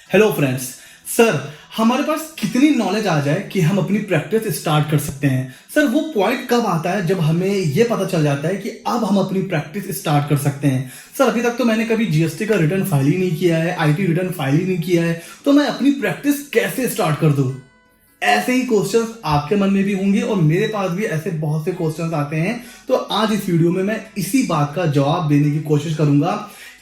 Hello friends. Sir, हमारे पास कितनी knowledge आ जाए कि हम अपनी प्रैक्टिस स्टार्ट कर सकते हैं? सर, वो पॉइंट कब आता है जब हमें ये पता चल जाता है कि अब हम अपनी प्रैक्टिस स्टार्ट कर सकते हैं? सर, अभी तक तो मैंने कभी जीएसटी का रिटर्न फाइल ही नहीं किया है, आईटी रिटर्न फाइल ही नहीं किया है, तो मैं अपनी प्रैक्टिस कैसे स्टार्ट कर दूं? ऐसे ही क्वेश्चंस आपके मन में भी होंगे और मेरे पास भी ऐसे बहुत से क्वेश्चंस आते हैं। तो आज इस वीडियो में मैं इसी बात का जवाब देने की कोशिश करूंगा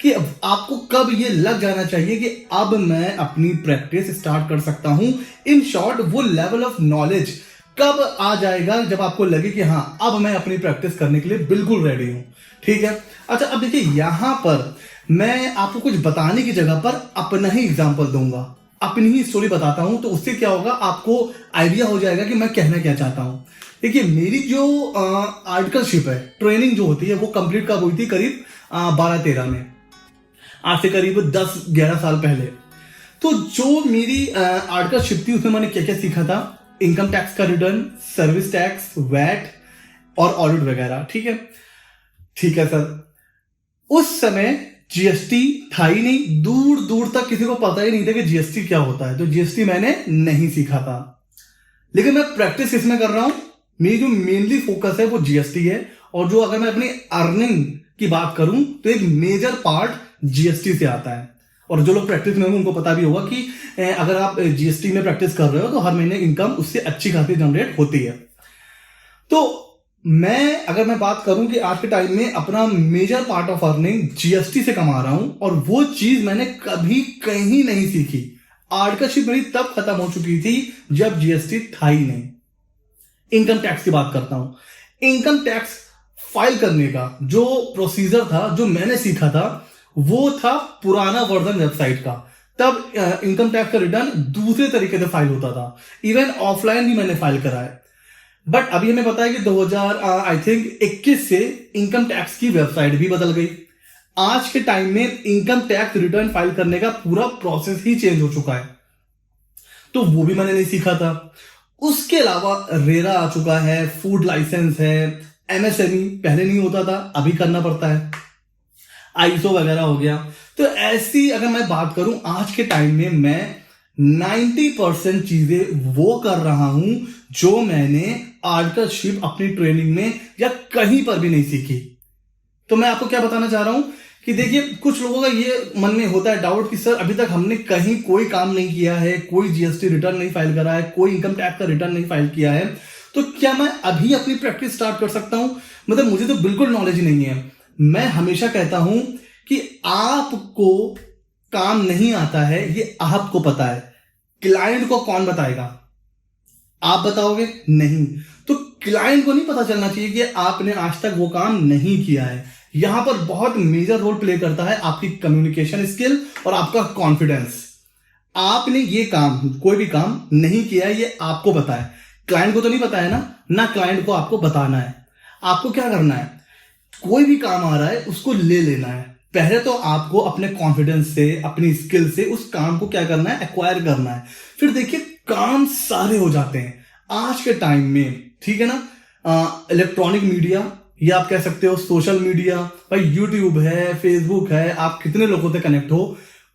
कि आपको कब ये लग जाना चाहिए कि अब मैं अपनी प्रैक्टिस स्टार्ट कर सकता हूं। इन शॉर्ट, वो लेवल ऑफ नॉलेज कब आ जाएगा जब आपको लगे कि हाँ, अब मैं अपनी प्रैक्टिस करने के लिए बिल्कुल रेडी हूं। ठीक है। अच्छा, अब देखिए, यहां पर मैं आपको कुछ बताने की जगह पर अपना ही एग्जाम्पल दूंगा, अपनी ही स्टोरी बताता हूं, तो उससे क्या होगा, आपको आइडिया हो जाएगा कि मैं कहना क्या चाहता हूं। देखिए, मेरी जो आर्टिकलशिप है, ट्रेनिंग जो होती है, वो कंप्लीट कब हुई थी? करीब 12-13 में, आज से करीब 10-11 साल पहले। तो जो मेरी आर्टिकलशिप थी, उसमें मैंने क्या क्या सीखा था? इनकम टैक्स का रिटर्न, सर्विस टैक्स, वैट और ऑडिट वगैरह। ठीक है, ठीक है सर। उस समय जीएसटी था ही नहीं, दूर दूर तक किसी को पता ही नहीं था कि जीएसटी क्या होता है, तो जीएसटी मैंने नहीं सीखा था। लेकिन मैं प्रैक्टिस इसमें कर रहा हूं, मेरी जो मेनली फोकस है वो जीएसटी है। और जो अगर मैं अपनी अर्निंग की बात करूं तो एक मेजर पार्ट जीएसटी से आता है। और जो लोग प्रैक्टिस में होंगे उनको पता भी होगा कि अगर आप जीएसटी में प्रैक्टिस कर रहे हो तो हर महीने इनकम उससे अच्छी खासी जनरेट होती है। तो अगर मैं बात करूं कि आज के टाइम में अपना major part of earning GST से कमा रहा हूं, और वो चीज मैंने कभी कहीं नहीं सीखी। आर्टिकलशिप मेरी तब खत्म हो चुकी थी जब जीएसटी था ही नहीं। इनकम टैक्स की बात करता हूं। इनकम टैक्स फाइल करने का जो प्रोसीजर था, जो मैंने सीखा था, वो था पुराना वर्जन वेबसाइट का। तब इनकम टैक्स का रिटर्न दूसरे तरीके से फाइल होता था। इवन ऑफलाइन भी मैंने फाइल करा है। बट अभी हमें पता है कि 2021 से इनकम टैक्स की वेबसाइट भी बदल गई। आज के टाइम में इनकम टैक्स रिटर्न फाइल करने का पूरा प्रोसेस ही चेंज हो चुका है, तो वो भी मैंने नहीं सीखा था। उसके अलावा रेरा आ चुका है, फूड लाइसेंस है, एमएसएमई पहले नहीं होता था, अभी करना पड़ता है, आईएसओ वगैरह हो गया। तो ऐसी अगर मैं बात करूं, आज के टाइम में मैं 90% चीजें वो कर रहा हूं जो मैंने आर्टिकलशिप अपनी ट्रेनिंग में या कहीं पर भी नहीं सीखी। तो मैं आपको क्या बताना चाह रहा हूं कि देखिए, कुछ लोगों का ये मन में होता है डाउट कि सर, अभी तक हमने कहीं कोई काम नहीं किया है, कोई जीएसटी रिटर्न नहीं फाइल करा है, कोई इनकम टैक्स का रिटर्न नहीं फाइल किया है, तो क्या मैं अभी अपनी प्रैक्टिस स्टार्ट कर सकता हूं? मतलब मुझे तो बिल्कुल नॉलेज नहीं है। मैं हमेशा कहता हूं कि आपको काम नहीं आता है, ये आपको पता है। क्लाइंट को कौन बताएगा? आप बताओगे? नहीं। तो क्लाइंट को नहीं पता चलना चाहिए कि आपने आज तक वो काम नहीं किया है। यहां पर बहुत मेजर रोल प्ले करता है आपकी कम्युनिकेशन स्किल और आपका कॉन्फिडेंस। आपने ये काम, कोई भी काम नहीं किया है, ये आपको पता है, क्लाइंट को तो नहीं पता है ना क्लाइंट को आपको बताना है। आपको क्या करना है? कोई भी काम आ रहा है, उसको ले लेना है। पहले तो आपको अपने कॉन्फिडेंस से, अपनी स्किल से उस काम को क्या करना है? एक्वायर करना है। फिर देखिए, काम सारे हो जाते हैं आज के टाइम में। ठीक है ना? इलेक्ट्रॉनिक मीडिया, या आप कह सकते हो सोशल मीडिया, भाई यूट्यूब है, फेसबुक है, आप कितने लोगों से कनेक्ट हो।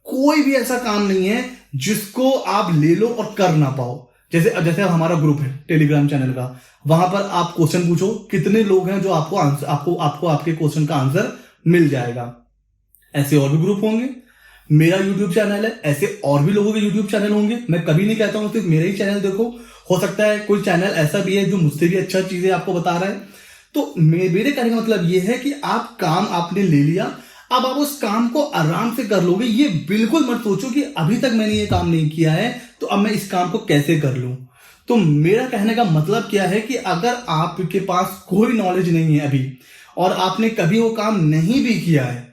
कोई भी ऐसा काम नहीं है जिसको आप ले लो और कर ना पाओ। जैसे हमारा ग्रुप है टेलीग्राम चैनल का, वहां पर आप क्वेश्चन पूछो, कितने लोग हैं जो आपको आंसर, आपको आपके क्वेश्चन का आंसर मिल जाएगा। ऐसे और भी ग्रुप होंगे। मेरा यूट्यूब चैनल है, ऐसे और भी लोगों के यूट्यूब चैनल होंगे। मैं कभी नहीं कहता हूं सिर्फ मेरा ही चैनल देखो, हो सकता है कोई चैनल ऐसा भी है जो मुझसे भी अच्छा चीजें आपको बता रहा है। तो मेरे कहने का मतलब यह है कि आप काम आपने ले लिया, अब आप उस काम को आराम से कर लोगे। ये बिल्कुल मत सोचो कि अभी तक मैंने ये काम नहीं किया है तो अब मैं इस काम को कैसे कर लूं। तो मेरा कहने का मतलब क्या है कि अगर आपके पास कोई नॉलेज नहीं है अभी, और आपने कभी वो काम नहीं भी किया है,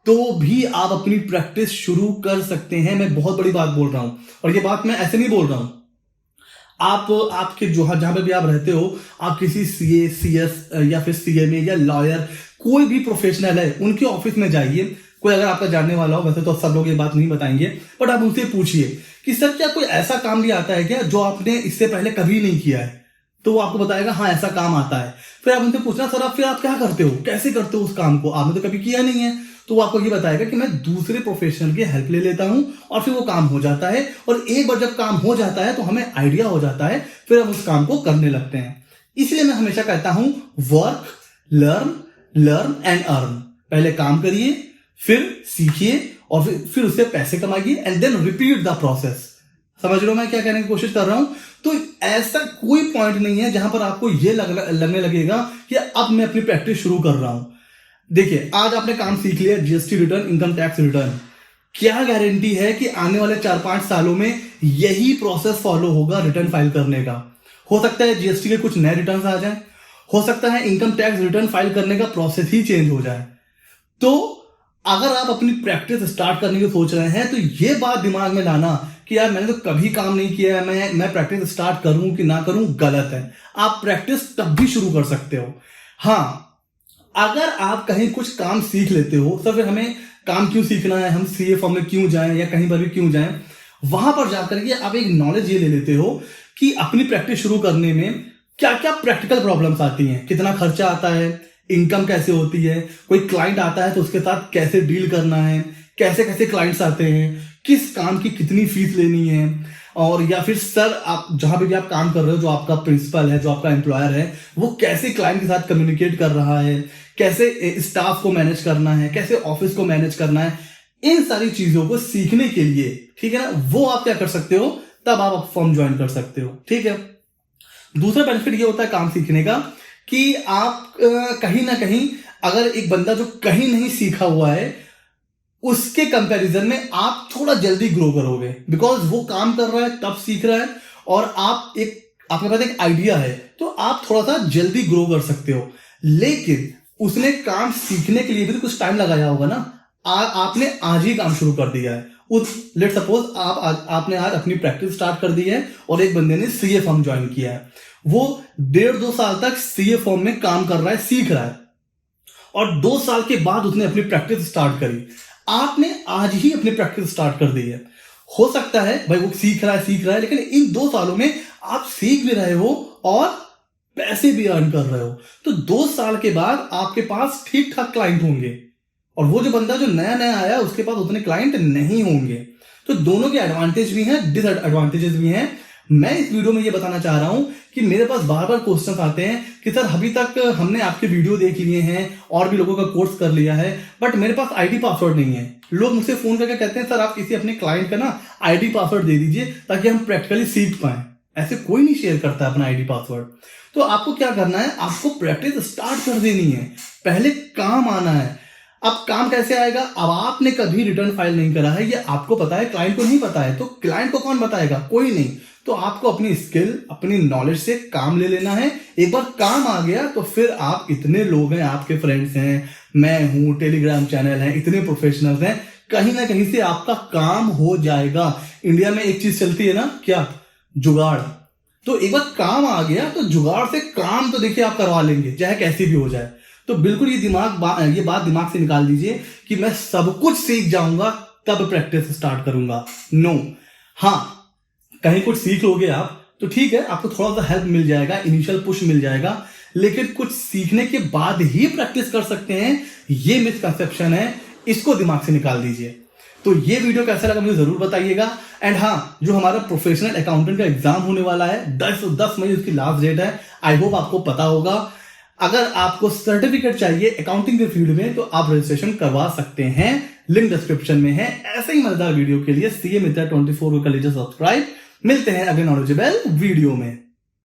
तो भी आप अपनी प्रैक्टिस शुरू कर सकते हैं। मैं बहुत बड़ी बात बोल रहा हूं, और ये बात मैं ऐसे नहीं बोल रहा हूं। आपके जहां पे भी आप रहते हो, आप किसी सीए, सीएस या फिर सीएमए या लॉयर, कोई भी प्रोफेशनल है, उनके ऑफिस में जाइए। कोई अगर आपका जानने वाला हो, वैसे तो सब लोग ये बात नहीं बताएंगे, बट आप उनसे पूछिए कि सर, क्या कोई ऐसा काम भी आता है क्या जो आपने इससे पहले कभी नहीं किया है? तो वो आपको बताएगा हाँ, ऐसा काम आता है। फिर आप उनसे पूछना, सर आप क्या करते हो, कैसे करते हो उस काम को, आपने तो कभी किया नहीं है। तो वो आपको ये बताएगा कि मैं दूसरे प्रोफेशनल की हेल्प ले लेता हूं और फिर वो काम हो जाता है। और एक बार जब काम हो जाता है तो हमें आइडिया हो जाता है, फिर हम उस काम को करने लगते हैं। इसलिए मैं हमेशा कहता हूं वर्क, लर्न एंड अर्न। पहले काम करिए, फिर सीखिए और फिर उससे पैसे कमाइए and then repeat the process. समझ रहे हो मैं क्या कहने की कोशिश कर रहा हूं? तो ऐसा कोई पॉइंट नहीं है जहां पर आपको ये लगने लगेगा कि अब मैं अपनी प्रैक्टिस शुरू कर रहा हूं। देखिए, आज आपने काम सीख लिया, GST return, income tax return. क्या गारंटी है कि आने वाले 4-5 सालों में यही प्रोसेस फॉलो होगा रिटर्न फाइल करने का? हो सकता है जीएसटी के कुछ नए रिटर्न आ जाए, हो सकता है इनकम टैक्स रिटर्न फाइल करने का प्रोसेस ही चेंज हो जाए। तो अगर आप अपनी प्रैक्टिस स्टार्ट करने की सोच रहे हैं तो ये बात दिमाग में लाना कि यार मैंने तो कभी काम नहीं किया है, मैं प्रैक्टिस स्टार्ट करूं कि ना करूं, गलत है। आप प्रैक्टिस तब भी शुरू कर सकते हो। हाँ, अगर आप कहीं कुछ काम सीख लेते हो तो फिर हमें काम क्यों सीखना है, हम सीए फॉर्म में क्यों जाएं या कहीं पर भी क्यों जाएं, वहां पर जाकर के आप एक नॉलेज ये ले लेते हो कि अपनी प्रैक्टिस शुरू करने में क्या क्या प्रैक्टिकल प्रॉब्लम्स आती हैं, कितना खर्चा आता है, इनकम कैसे होती है, कोई क्लाइंट आता है तो उसके साथ कैसे डील करना है, कैसे कैसे क्लाइंट्स आते हैं, किस काम की कितनी फीस लेनी है, और या फिर सर आप जहां पे भी आप काम कर रहे हो, जो आपका प्रिंसिपल है, जो आपका एम्प्लॉयर है, वो कैसे क्लाइंट के साथ कम्युनिकेट कर रहा है, कैसे स्टाफ को मैनेज करना है, कैसे ऑफिस को मैनेज करना है, इन सारी चीजों को सीखने के लिए, ठीक है ना, वो आप क्या कर सकते हो, तब आप फर्म ज्वाइन कर सकते हो। ठीक है। दूसरा बेनिफिट ये होता है काम सीखने का कि आप कहीं ना कहीं, अगर एक बंदा जो कहीं नहीं सीखा हुआ है उसके कंपैरिजन में आप थोड़ा जल्दी ग्रो करोगे, बिकॉज वो काम कर रहा है तब सीख रहा है और आपके पास एक आइडिया है तो आप थोड़ा सा जल्दी ग्रो कर सकते हो। लेकिन उसने काम सीखने के लिए भी तो कुछ टाइम लगाया होगा ना। आपने आज ही काम शुरू कर दिया है, लेट सपोज आपने आज अपनी प्रैक्टिस स्टार्ट कर दी है और एक बंदे ने सीए फर्म ज्वाइन किया है, वो 1.5-2 साल तक सीए फर्म में काम कर रहा है, सीख रहा है, और 2 साल के बाद उसने अपनी प्रैक्टिस स्टार्ट करी। आपने आज ही अपनी प्रैक्टिस स्टार्ट कर दी है। हो सकता है भाई वो सीख रहा है, लेकिन इन 2 सालों में आप सीख भी रहे हो और पैसे भी अर्न कर रहे हो, तो 2 साल के बाद आपके पास ठीक ठाक क्लाइंट होंगे और वो जो बंदा जो नया आया उसके पास उतने क्लाइंट नहीं होंगे। तो दोनों के एडवांटेज भी हैं, डिसएडवांटेजेस भी हैं। मैं इस वीडियो में ये बताना चाह रहा हूं कि मेरे पास बार बार क्वेश्चन आते हैं कि सर अभी तक हमने आपके वीडियो देख लिए हैं और भी लोगों का कोर्स कर लिया है, बट मेरे पास आईडी पासवर्ड नहीं है। लोग मुझसे फोन करके कहते हैं सर आप किसी अपने क्लाइंट का ना आईडी पासवर्ड दे दीजिए ताकि हम प्रैक्टिकली सीख पाए। ऐसे कोई नहीं शेयर करता अपना आईडी पासवर्ड। तो आपको क्या करना है, आपको प्रैक्टिस स्टार्ट कर देनी है, पहले काम आना है। अब काम कैसे आएगा? अब आपने कभी रिटर्न फाइल नहीं करा है, ये आपको पता है, क्लाइंट को नहीं पता है, तो क्लाइंट को कौन बताएगा? कोई नहीं। तो आपको अपनी स्किल, अपनी नॉलेज से काम ले लेना है। एक बार काम आ गया तो फिर आप, इतने लोग हैं, आपके फ्रेंड्स हैं, मैं हूं, टेलीग्राम चैनल है, इतने प्रोफेशनल्स हैं, कहीं ना कहीं से आपका काम हो जाएगा। इंडिया में एक चीज चलती है ना, क्या? जुगाड़। तो एक बार काम आ गया तो जुगाड़ से काम तो देखिए आप करवा लेंगे, चाहे कैसी भी हो जाए। तो बिल्कुल ये बात दिमाग से निकाल दीजिए कि मैं सब कुछ सीख जाऊंगा तब प्रैक्टिस स्टार्ट करूंगा। नो। हाँ, कहीं कुछ सीख लोगे आप तो ठीक है, आपको थोड़ा सा हेल्प मिल जाएगा, इनिशियल पुश मिल जाएगा, लेकिन कुछ सीखने के बाद ही प्रैक्टिस कर सकते हैं, ये मिसकंसेप्शन है, इसको दिमाग से निकाल दीजिए। तो ये वीडियो कैसा लगा मुझे जरूर बताइएगा। एंड हाँ, जो हमारा प्रोफेशनल अकाउंटेंट का एग्जाम होने वाला है 10 मई उसकी लास्ट डेट है, आई होप आपको पता होगा। अगर आपको सर्टिफिकेट चाहिए अकाउंटिंग के फील्ड में तो आप रजिस्ट्रेशन करवा सकते हैं, लिंक डिस्क्रिप्शन में है। ऐसे ही मजेदार वीडियो के लिए CA Mitra 24 को कर लीजिए सब्सक्राइब। मिलते हैं अगले नॉलेजेबल वीडियो में।